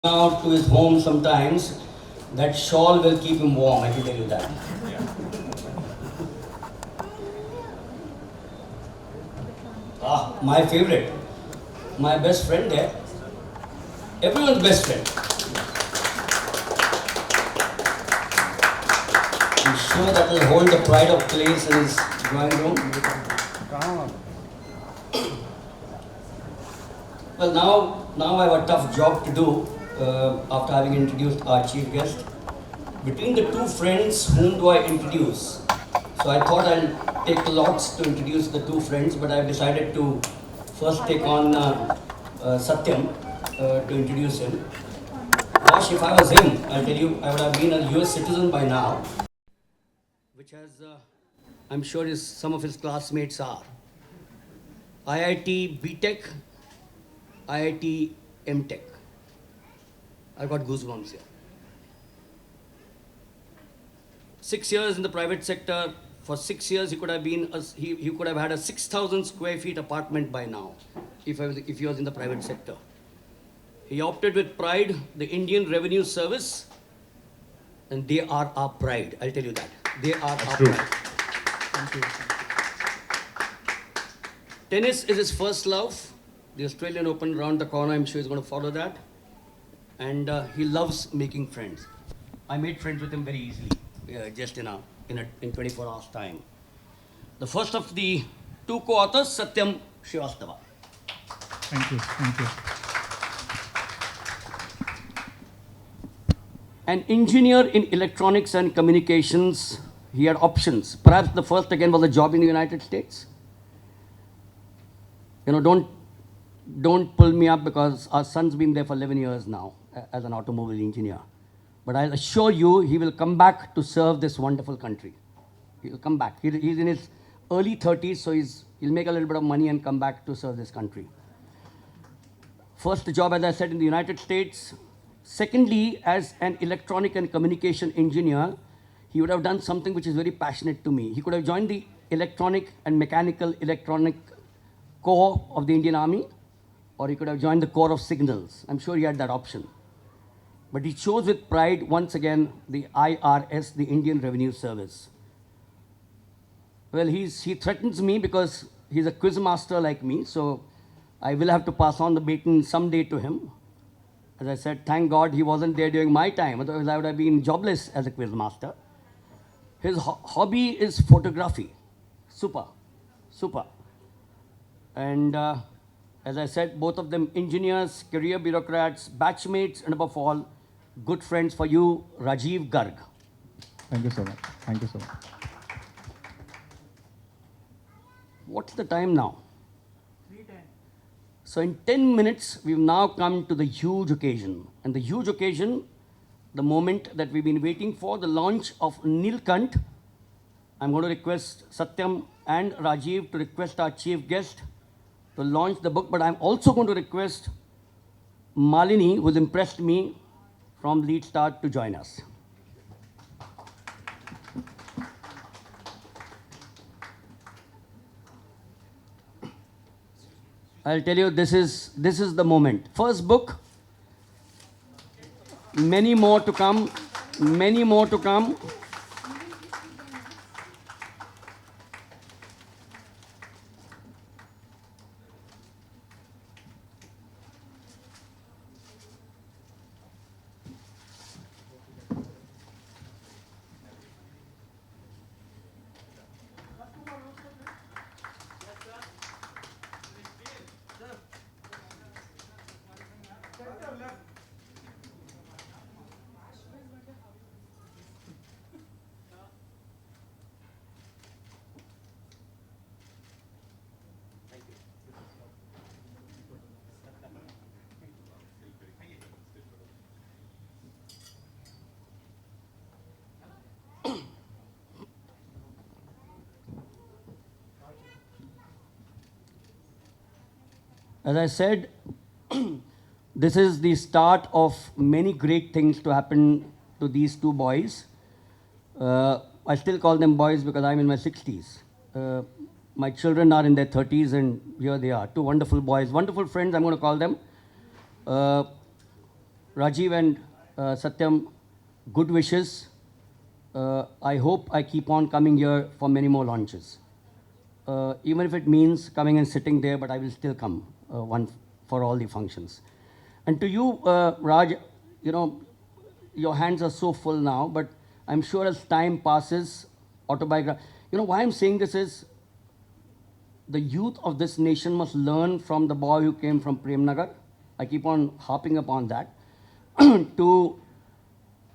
out to his home sometimes, that shawl will keep him warm, I can tell you that. Ah, my favorite, my best friend there, everyone's best friend. I'm sure that will hold the pride of place in his drawing room. Well, now I have a tough job to do after having introduced our chief guest. Between the two friends, whom do I introduce? So I thought I'll take lots to introduce the two friends, but I've decided to first take on Satyam to introduce him. Gosh, if I was him, I'll tell you, I would have been a US citizen by now, which has, I'm sure some of his classmates are. IIT BTech, IIT MTech. I got goosebumps here. 6 years in the private sector. For 6 years, he could have been he could have had a 6,000 square feet apartment by now, if he was in the private sector. He opted with pride the Indian Revenue Service, and they are our pride. I'll tell you that. They are our pride. Thank you. Tennis is his first love. The Australian Open round the corner. I'm sure he's going to follow that. And he loves making friends. I made friends with him very easily, just in 24 hours time. The first of the two co-authors, Satyam Srivastava. Thank you. Thank you. An engineer in electronics and communications, he had options. Perhaps the first again was a job in the United States. You know, don't pull me up because our son's been there for 11 years now as an automobile engineer. But I'll assure you, he will come back to serve this wonderful country. He'll come back. He's in his early 30s, so he'll make a little bit of money and come back to serve this country. First job, as I said, in the United States. Secondly, as an electronic and communication engineer, he would have done something which is very passionate to me. He could have joined the electronic and mechanical electronic corps of the Indian Army, or he could have joined the Corps of Signals. I'm sure he had that option. But he chose with pride, once again, the IRS, the Indian Revenue Service. Well, he threatens me because he's a quiz master like me, so I will have to pass on the baton someday to him. As I said, thank God he wasn't there during my time, otherwise I would have been jobless as a quiz master. His hobby is photography. Super. And as I said, both of them engineers, career bureaucrats, batchmates, and above all, good friends for you, Rajiv Garg. Thank you so much. Thank you so much. What's the time now? 3:10. So in 10 minutes, we've now come to the huge occasion. And the huge occasion, the moment that we've been waiting for, the launch of Nilkant. I'm going to request Satyam and Rajiv to request our chief guest to launch the book. But I'm also going to request Malini, who's impressed me from Lead Start, to join us. I'll tell you, this is the moment. First book, many more to come, many more to come. As I said, this is the start of many great things to happen to these two boys. I still call them boys because I'm in my 60s. My children are in their 30s, and here they are, two wonderful boys, wonderful friends, I'm going to call them. Rajiv and Satyam, good wishes. I hope I keep on coming here for many more launches. Even if it means coming and sitting there, but I will still come one for all the functions. And to you, Raj, you know, your hands are so full now, but I'm sure as time passes, autobiography. You know why I'm saying this is the youth of this nation must learn from the boy who came from Premnagar. I keep on harping upon that to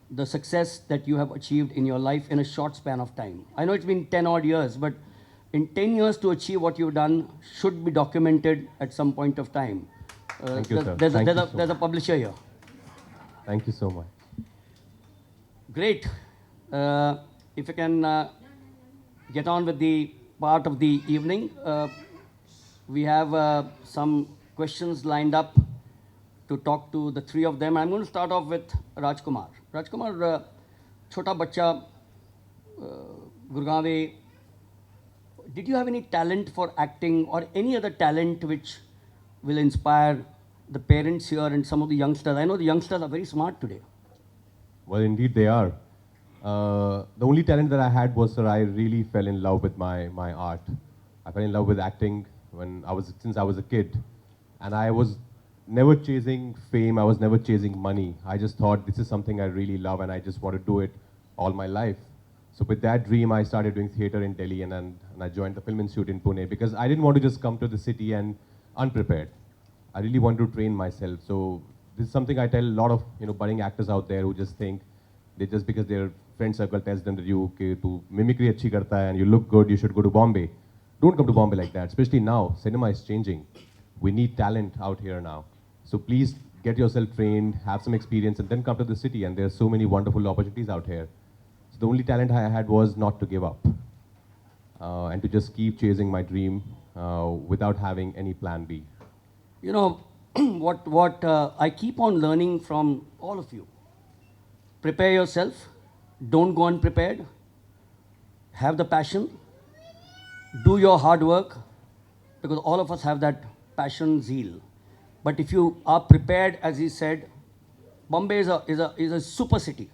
the success that you have achieved in your life in a short span of time. I know it's been 10 odd years, but in 10 years to achieve what you've done should be documented at some point of time. Thank you, sir. There's a publisher here. Thank you so much. Great. If you can get on with the part of the evening, we have some questions lined up to talk to the three of them. I'm going to start off with Rajkumar. Rajkumar, chota bacha, Gurgaon. Did you have any talent for acting or any other talent which will inspire the parents here and some of the youngsters? I know the youngsters are very smart today. Well, indeed they are. The only talent that I had was, sir, I really fell in love with my art. I fell in love with acting since I was a kid. And I was never chasing fame, I was never chasing money. I just thought this is something I really love and I just want to do it all my life. So with that dream, I started doing theatre in Delhi and I joined the Film Institute in Pune because I didn't want to just come to the city and unprepared. I really wanted to train myself. So this is something I tell a lot of budding actors out there who just think they just because their friend circle tells them that you to mimicry achhi karta hai and you look good, you should go to Bombay. Don't come to Bombay like that. Especially now, cinema is changing. We need talent out here now. So please get yourself trained, have some experience, and then come to the city. And there are so many wonderful opportunities out here. So the only talent I had was not to give up and to just keep chasing my dream without having any plan B. You know, what I keep on learning from all of you. Prepare yourself. Don't go unprepared. Have the passion. Do your hard work, because all of us have that passion, zeal. But if you are prepared, as he said, Bombay is a super city.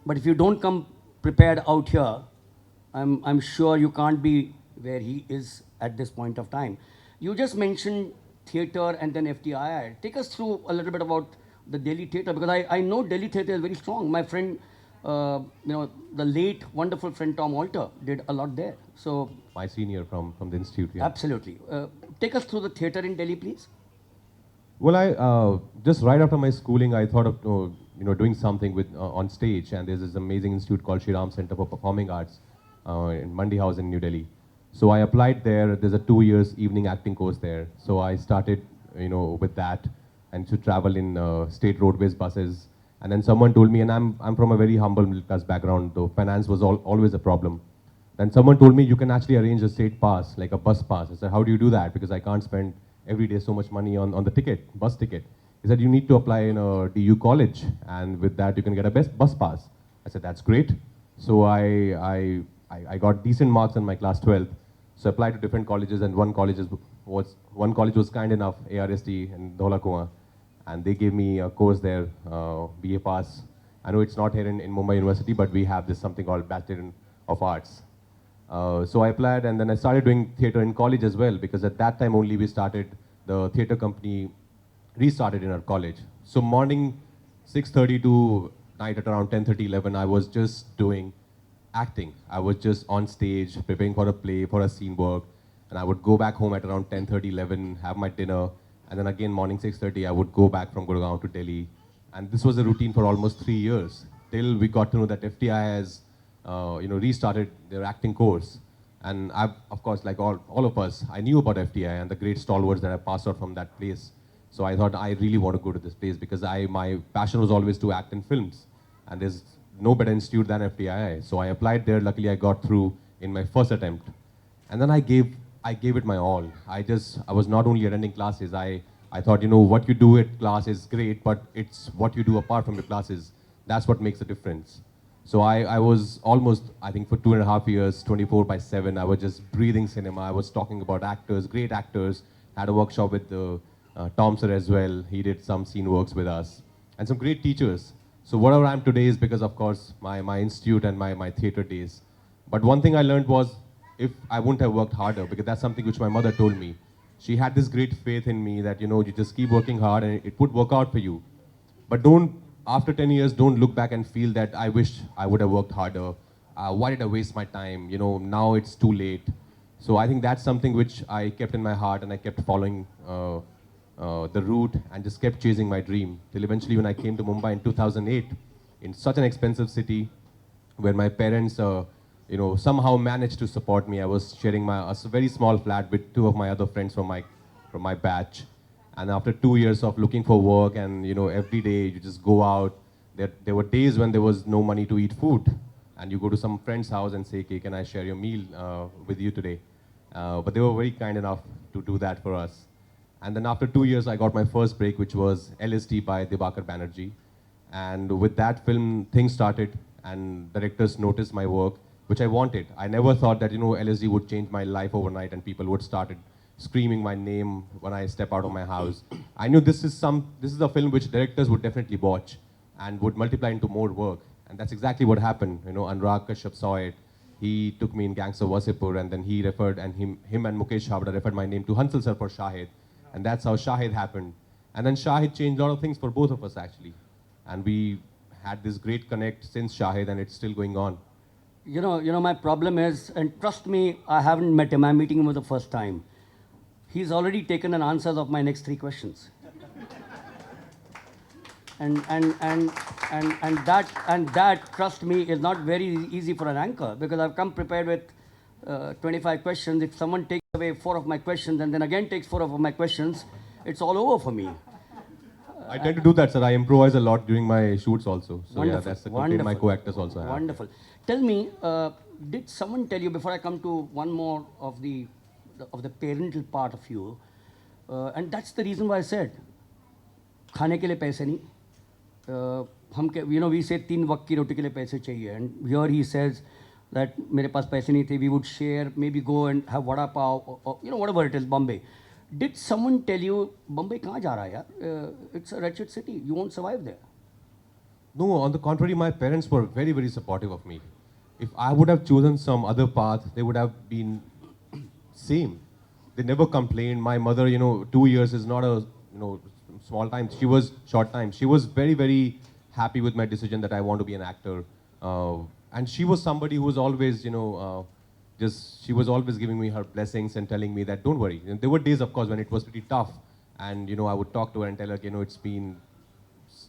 But if you don't come prepared out here, I'm sure you can't be where he is at this point of time. You just mentioned theatre and then FTII. Take us through a little bit about the Delhi theatre, because I know Delhi theatre is very strong. My friend, the late wonderful friend Tom Alter did a lot there. So my senior from the institute. Yeah. Absolutely. Take us through the theatre in Delhi, please. Well, I just right after my schooling, I thought of doing something with on stage, and there's this amazing institute called Shri Ram Center for Performing Arts in Mandi House in New Delhi. So I applied there. There's a 2 years evening acting course there. So I started with that and to travel in state roadways buses. And then someone told me, and I'm from a very humble middle class background, though finance was always a problem. Then someone told me you can actually arrange a state pass, like a bus pass. I said, how do you do that? Because I can't spend every day so much money on the ticket, bus ticket. He said, you need to apply in a DU college, and with that you can get a bus pass. I said, that's great. So I got decent marks in my class 12th. So I applied to different colleges, and one college was kind enough, ARST in Dholakua, and they gave me a course there, BA pass. I know it's not here in Mumbai University, but we have this something called Bachelor of Arts. So I applied, and then I started doing theatre in college as well, because at that time only we started, the theatre company restarted in our college. So morning 6:30 to night at around 10:30, 11, I was just doing acting. I was just on stage, preparing for a play, for a scene work, and I would go back home at around 10:30, 11, have my dinner, and then again morning 6:30, I would go back from Gurgaon to Delhi. And this was a routine for almost 3 years, till we got to know that FTI has restarted their acting course. And I've, of course, like all of us, I knew about FTI and the great stalwarts that I passed out from that place. So I thought I really want to go to this place because my passion was always to act in films. And there's no better institute than FTI. So I applied there. Luckily, I got through in my first attempt. And then I gave it my all. I was not only attending classes. I thought, what you do at class is great, but it's what you do apart from the classes. That's what makes a difference. So I was almost, I think for 2.5 years, 24/7, I was just breathing cinema. I was talking about actors, great actors. Had a workshop with Tom sir as well. He did some scene works with us. and some great teachers. So whatever I am today is because, of course, my institute and my theater days. But one thing I learned was, if I wouldn't have worked harder, because that's something which my mother told me. She had this great faith in me that, you just keep working hard and it would work out for you. But after 10 years, don't look back and feel that I wish I would have worked harder. Why did I waste my time? Now it's too late. So I think that's something which I kept in my heart, and I kept following the route and just kept chasing my dream. Till eventually when I came to Mumbai in 2008, in such an expensive city, where my parents, somehow managed to support me. I was sharing a very small flat with two of my other friends from my batch. And after 2 years of looking for work and, every day you just go out, there were days when there was no money to eat food. And you go to some friend's house and say, okay, can I share your meal with you today? But they were very kind enough to do that for us. And then after 2 years, I got my first break, which was LSD by Dibakar Banerjee. And with that film, things started, and directors noticed my work, which I wanted. I never thought that, LSD would change my life overnight and people would start screaming my name when I step out of my house. I knew this is a film which directors would definitely watch and would multiply into more work. And that's exactly what happened. Anurag Kashyap saw it. He took me in Gangs of Wasseypur, and then he referred, and him and Mukesh Havda referred my name to Hansal sir for Shahid. And that's how Shahid happened. And then Shahid changed a lot of things for both of us, actually. And we had this great connect since Shahid, and it's still going on. My problem is, and trust me, I haven't met him. I'm meeting him for the first time. He's already taken an answers of my next 3 questions. And that, trust me, is not very easy for an anchor, because I've come prepared with 25 questions. If someone takes away 4 of my questions and then again takes 4 of my questions, it's all over for me. I tend to do that, sir. I improvise a lot during my shoots also. So Wonderful. Yeah, that's the complaint my co-actors also have. Wonderful. Tell me, did someone tell you, before I come to one more of the parental part of you, and that's the reason why I said, खाने के लिए पैसे नहीं, we say 3 वक्त की रोटी के लिए पैसे चाहिए, and here he says that मेरे पास पैसे नहीं थे, we would share, maybe go and have vada pav, or whatever it is, Bombay. Did someone tell you, Bombay कहाँ जा रहा है यार? It's a wretched city, you won't survive there? No, on the contrary, my parents were very, very supportive of me. If I would have chosen some other path, they would have been same. They never complained. My mother, 2 years is not a, small time. She was short time. She was very, very happy with my decision that I want to be an actor. And she was somebody who was always, she was always giving me her blessings and telling me that, don't worry. And there were days, of course, when it was pretty tough. And, I would talk to her and tell her, it's been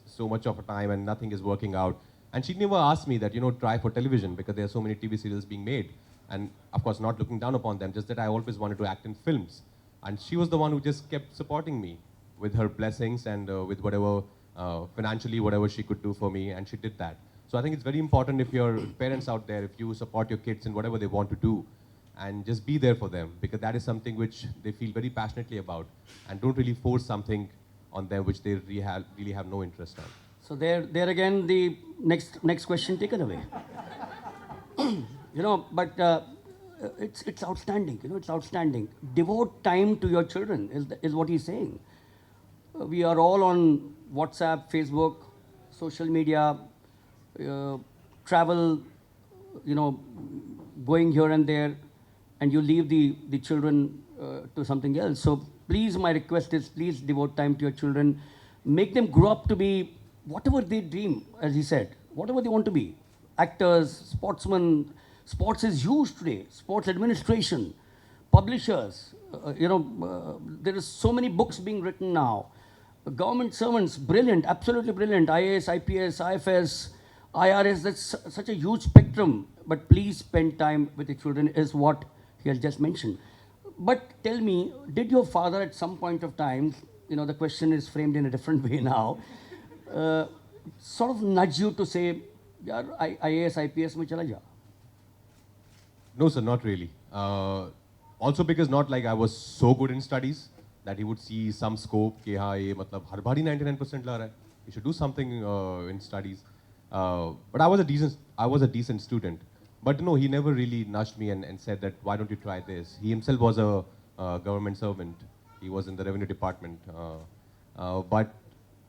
so much of a time and nothing is working out. And she never asked me that, try for television, because there are so many TV serials being made. And of course, not looking down upon them, just that I always wanted to act in films. And she was the one who just kept supporting me with her blessings and with whatever, financially, whatever she could do for me, and she did that. So I think it's very important, if your parents out there, if you support your kids in whatever they want to do, and just be there for them, because that is something which they feel very passionately about, and don't really force something on them which they really have no interest in. So there again, the next question taken away. But it's outstanding. It's outstanding. Devote time to your children is what he's saying. We are all on WhatsApp, Facebook, social media, travel, going here and there, and you leave the children to something else. So please, my request is, please devote time to your children. Make them grow up to be whatever they dream, as he said, whatever they want to be. Actors, sportsmen. Sports is huge today. Sports administration, publishers. There is so many books being written now. Government servants, brilliant, absolutely brilliant. IAS, IPS, IFS, IRS, that's such a huge spectrum. But please spend time with the children, is what he has just mentioned. But tell me, did your father at some point of time, the question is framed in a different way now, sort of nudge you to say, yaar, IAS, IPS mein chala ja? No, sir, not really. Also because not like I was so good in studies that he would see some scope कि हाँ ये मतलब हर बार ही 99% ला रहा है. You should do something in studies. But I was a decent student. But no, he never really nudged me and said that, why don't you try this? He himself was a government servant. He was in the revenue department. But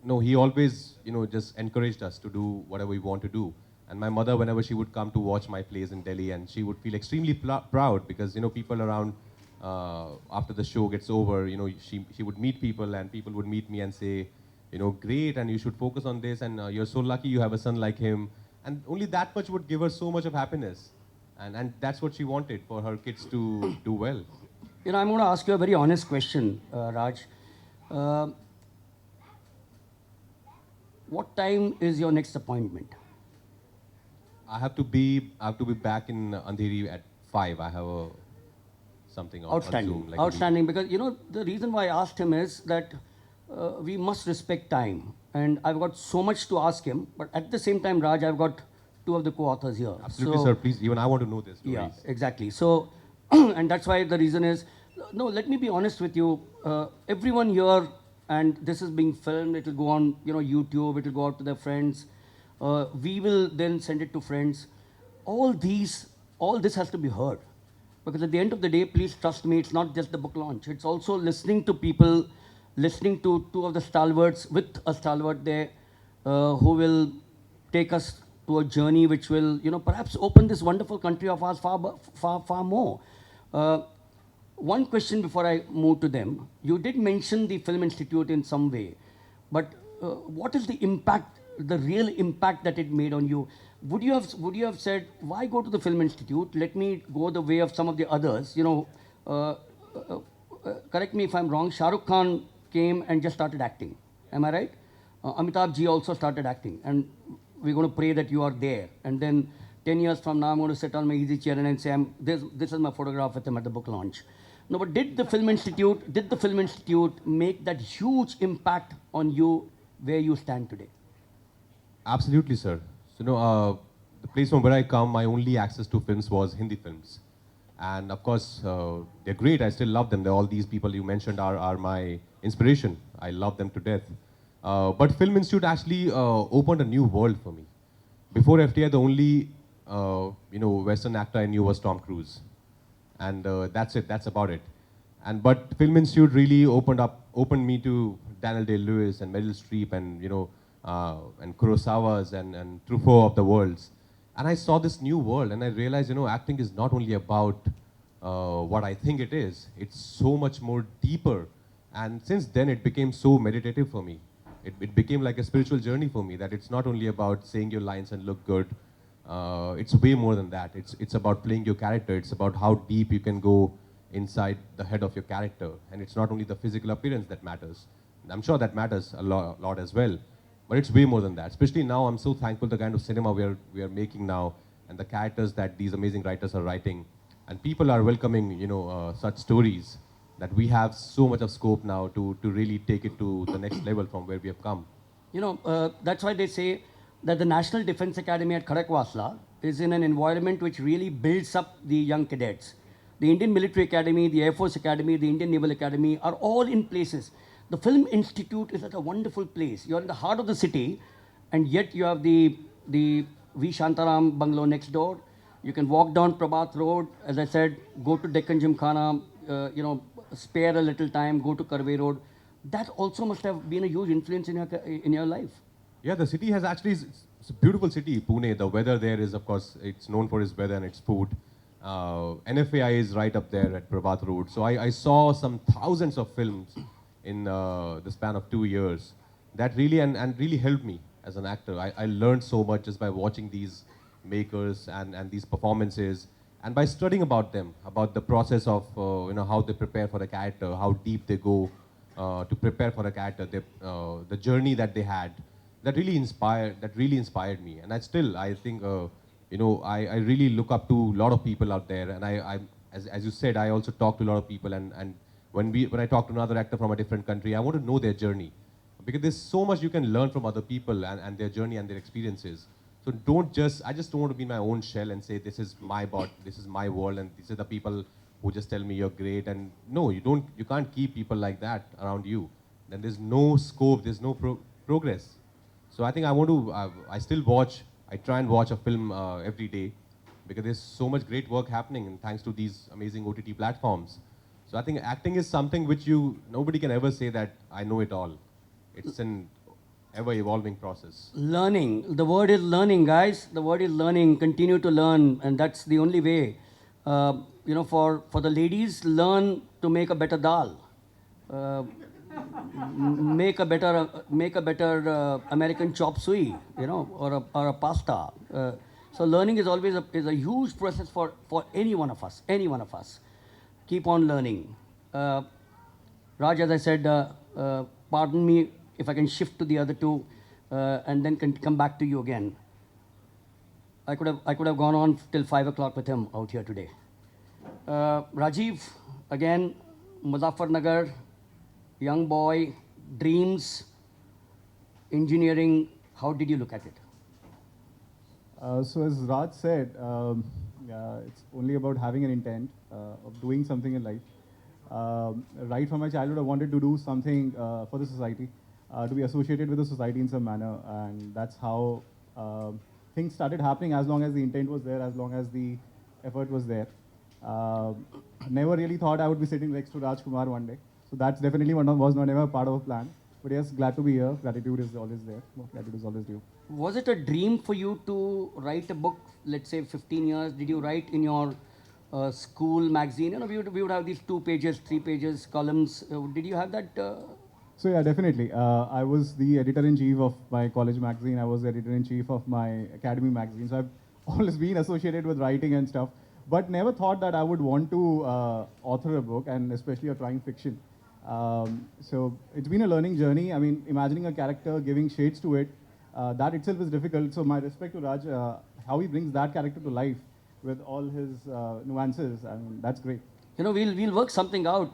no, he always, just encouraged us to do whatever we want to do. And my mother, whenever she would come to watch my plays in Delhi, and she would feel extremely proud because, people around, after the show gets over, she would meet people and people would meet me and say, great, and you should focus on this, and you're so lucky you have a son like him. And only that much would give her so much of happiness. And that's what she wanted, for her kids to do well. I'm going to ask you a very honest question, Raj. Uh, what time is your next appointment? I have to be back in Andheri at 5. I have something on Outstanding. Zoom. Outstanding, because the reason why I asked him is that we must respect time, and I've got so much to ask him. But at the same time, Raj, I've got two of the co-authors here. Absolutely, So, sir. Please, even I want to know this. yeah, exactly. So, and that's why the reason is, no, let me be honest with you. Everyone here, and this is being filmed, it will go on, YouTube, it will go out to their friends. We will then send it to friends. All this has to be heard. Because at the end of the day, please trust me, it's not just the book launch. It's also listening to people, listening to two of the stalwarts, with a stalwart there, who will take us to a journey which will, perhaps open this wonderful country of ours far more. One question before I move to them. You did mention the Film Institute in some way, but what is the impact, the real impact that it made on you? Would you have said, why go to the Film Institute? Let me go the way of some of the others. Correct me if I'm wrong. Shah Rukh Khan came and just started acting. Am I right? Amitabh ji also started acting, and we're going to pray that you are there. And then 10 years from now, I'm going to sit on my easy chair and say, this is my photograph with him at the book launch. No, but did the Film Institute make that huge impact on you where you stand today? Absolutely, sir. So, the place from where I come, my only access to films was Hindi films. And of course, they're great. I still love them. All these people you mentioned are my inspiration. I love them to death. But Film Institute actually opened a new world for me. Before FTI, the only Western actor I knew was Tom Cruise, and that's it. That's about it. But Film Institute really opened me to Daniel Day-Lewis and Meryl Streep and and Kurosawa's and Truffaut of the worlds. And I saw this new world, and I realized acting is not only about what I think it is. It's so much more deeper. And since then, it became so meditative for me. It became like a spiritual journey for me, that it's not only about saying your lines and look good. It's way more than that. It's about playing your character. It's about how deep you can go inside the head of your character. And it's not only the physical appearance that matters. I'm sure that matters a lot as well. But it's way more than that. Especially now, I'm so thankful the kind of cinema we are making now, and the characters that these amazing writers are writing. And people are welcoming, such stories, that we have so much of scope now to really take it to the next level from where we have come. That's why they say that the National Defense Academy at Khadakwasla is in an environment which really builds up the young cadets. The Indian Military Academy, the Air Force Academy, the Indian Naval Academy are all in places. The Film Institute is at a wonderful place. You're in the heart of the city, and yet you have the V. Shantaram bungalow next door. You can walk down Prabhat Road, as I said, go to Deccan Gymkhana, spare a little time, go to Karve Road. That also must have been a huge influence in your life. Yeah, the city has actually, it's a beautiful city, Pune. The weather there is, of course, it's known for its weather and its food. NFAI is right up there at Prabhat Road. So I saw some thousands of films in the span of 2 years. That really, and really helped me as an actor. I learned so much just by watching these makers and these performances, and by studying about them, about the process of how they prepare for a character, how deep they go to prepare for a character, the journey that they had. That really inspired me. And I think I really look up to a lot of people out there. And as you said, I also talk to a lot of people. And when I talk to another actor from a different country, I want to know their journey, because there's so much you can learn from other people and their journey and their experiences. So I just don't want to be in my own shell and say, this is my this is my world, and these are the people who just tell me you're great. And no, you can't keep people like that around you. Then there's no scope, there's no progress. So I think I still watch, I try and watch a film every day, because there's so much great work happening, and thanks to these amazing OTT platforms. So I think acting is something which nobody can ever say that I know it all. It's an ever evolving process. Learning. The word is learning, guys. The word is learning. Continue to learn, and that's the only way. For the ladies, learn to make a better dal. Uh, make a better American chop suey, or a pasta. So learning is always a huge process for any one of us. Any one of us. Keep on learning. Raj, as I said, pardon me if I can shift to the other two, and then can come back to you again. I could have gone on till 5 o'clock with him out here today. Rajiv, again, Muzaffarnagar, young boy, dreams, engineering. How did you look at it? So as Raj said, it's only about having an intent of doing something in life. Right from my childhood, I wanted to do something for the society, to be associated with the society in some manner, and that's how things started happening. As long as the intent was there, as long as the effort was there. Never really thought I would be sitting next to Raj Kumar one day. So that's definitely was not ever part of a plan. But yes, glad to be here. Gratitude is always there. Gratitude is always due. Was it a dream for you to write a book, let's say 15 years? Did you write in your school magazine? We would have these 2 pages, 3 pages, columns. Did you have that? So yeah, definitely. I was the editor-in-chief of my college magazine. I was the editor-in-chief of my academy magazine. So I've always been associated with writing and stuff, but never thought that I would want to author a book, and especially a crime fiction. So it's been a learning journey. I mean, imagining a character, giving shades to it, that itself is difficult. So my respect to Raj, how he brings that character to life with all his nuances. I mean, that's great. We'll work something out.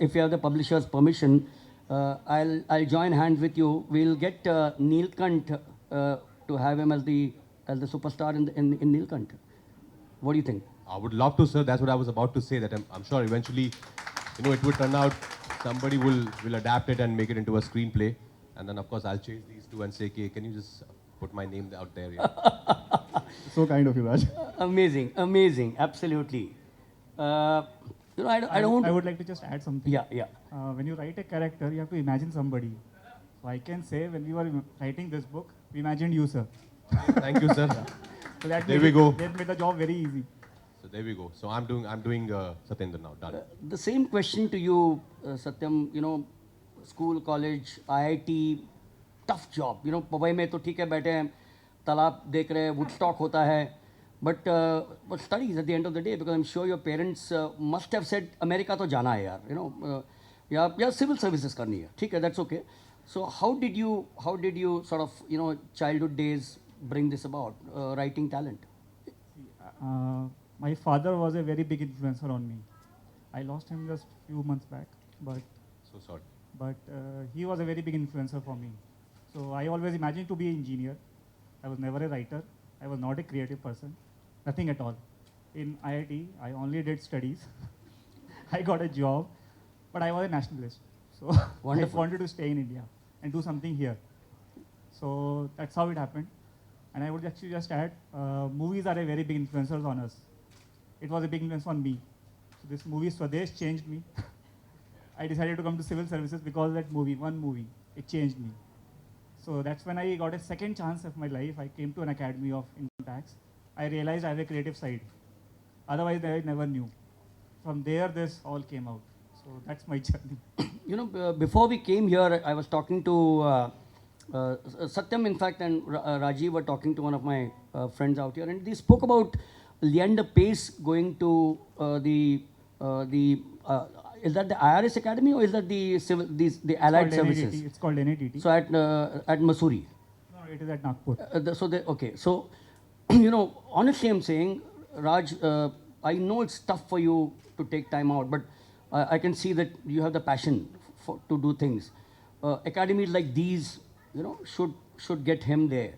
If you have the publisher's permission, I'll join hands with you. We'll get Neelkant to have him as the superstar in Neelkant. What do you think? I would love to, sir. That's what I was about to say. That I'm sure eventually, it would turn out somebody will adapt it and make it into a screenplay, and then of course I'll chase these two and say, "Okay, can you just put my name out there?" Yeah. So kind of you, Raj. Amazing, absolutely. I don't. I would like to just add something. Yeah. When you write a character, you have to imagine somebody. So I can say, when we were writing this book, we imagined you, sir. Thank you, sir. So that There we go. That made the job very easy. So there we go. So I'm doing Satyendra now. Done. The same question to you, Satyam. School, college, IIT, tough job. Mumbai में तो ठीक है बैठे हैं, तालाब देख रहे हैं, Woodstock होता है. But studies at the end of the day, because I'm sure your parents must have said, America तो जाना है यार, या civil services करनी है, ठीक है, that's okay. So how did you sort of, childhood days bring this about, writing talent? My father was a very big influencer on me. I lost him just few months back, but So sorry. he was a very big influencer for me. So I always imagined to be an engineer. I was never a writer. I was not a creative person, nothing at all. In IIT, I only did studies. I got a job, but I was a nationalist. So I Wonderful. wanted to stay in India and do something here. So that's how it happened. And I would actually just add, movies are a very big influencers on us. It was a big influence on me. So this movie Swadesh changed me. I decided to come to civil services because of that movie, one movie. It changed me. So that's when I got a second chance of my life. I came to an academy of income tax. I realized I have a creative side. Otherwise, I never knew. From there, this all came out. So that's my journey. Before we came here, I was talking to Satyam, in fact, and Rajiv were talking to one of my friends out here, and they spoke about Leander Pace going to is that the IRS Academy, or is that the Allied Services? It's called NATT. So at Missouri. No, it is at Nagpur. Okay. So, honestly, I'm saying, Raj, I know it's tough for you to take time out, but I can see that you have the passion to do things. Academies like these, should get him there.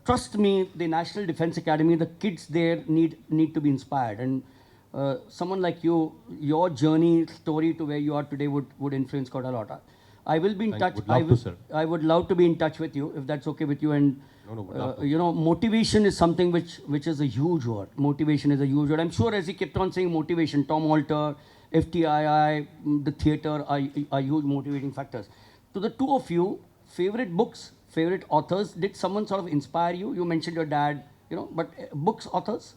Trust me, the National Defense Academy, the kids there need to be inspired, and someone like you, your journey story to where you are today would influence quite a lot. I will be in touch. Would love to, sir. I would love to be in touch with you if that's okay with you. And would love to. Motivation is something which is a huge word. Motivation is a huge word. I'm sure as he kept on saying motivation, Tom Alter, FTII, the theatre are huge motivating factors. To the two of you, favorite books, favorite authors? Did someone sort of inspire you? You mentioned your dad, but books, authors?